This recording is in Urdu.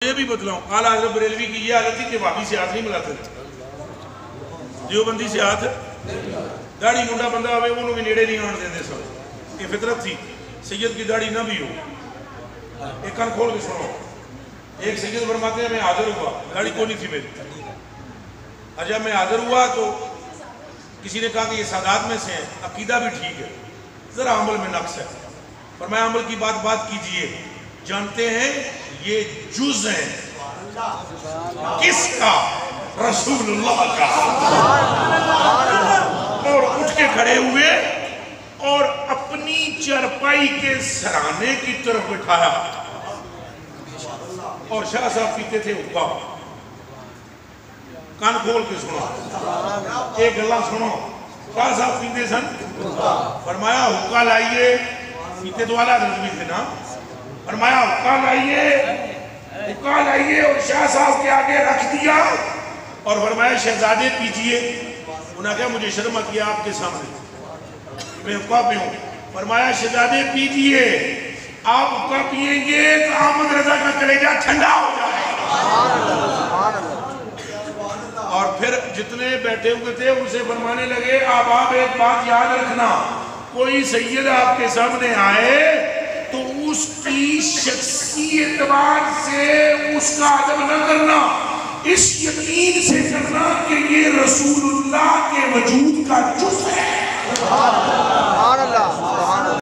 یہ بھی بتلاؤں اعلیٰ حضرت بریلوی کی یہ حالت تھی کہ وہابی سے ہاتھ نہیں ملاتے تھے، دیوبندی سے ہاتھ داڑھی منڈا بندہ ہوئے انہوں بھی نیڑے نہیں آن دیتے سب، یہ فطرت تھی سید کی داڑھی نہ بھی ہو۔ ایک کان کھول کے سنو، ایک سید فرماتے ہیں میں حاضر ہوا، داڑھی کو نہیں تھی میری، اور جب میں حاضر ہوا تو کسی نے کہا کہ یہ سادات میں سے ہیں، عقیدہ بھی ٹھیک ہے، ذرا عمل میں نقص ہے، فرمایا عمل کی بات کیجئے، جانتے ہیں یہ جز ہیں کس کا؟ رسول اللہ کا۔ اور اٹھ کے کھڑے ہوئے اور اپنی چرپائی کے سرانے کی طرف بٹھایا، اور شاہ صاحب پیتے تھے حقہ، کان کھول کے سنو، ایک گلہ سنو، شاہ صاحب پیتے سن، فرمایا حقہ لائیے، پیتے تو والا حضرت بھی تھے نا، فرمایا حقہ لائیے اور شاہ صاحب کے آگے رکھ دیا اور فرمایا شہزادے پیجئے۔ انہوں نے کہا مجھے شرم کیا آپ کے سامنے، میں حقہ پہ ہوں، فرمایا شہزادے پیجئے، آپ حقہ پیئیں گے تو احمد رضا کا کلیجہ ٹھنڈا ہو جائے گا۔ اور پھر جتنے بیٹھے ہوئے تھے ان سے فرمانے لگے آپ ایک بات یاد رکھنا، کوئی سید آپ کے سامنے آئے تو اس کی شخصی اعتبار سے اس کا ادب نہ کرنا، اس یقین سے کرنا کہ یہ رسول اللہ کے وجود کا جز ہے۔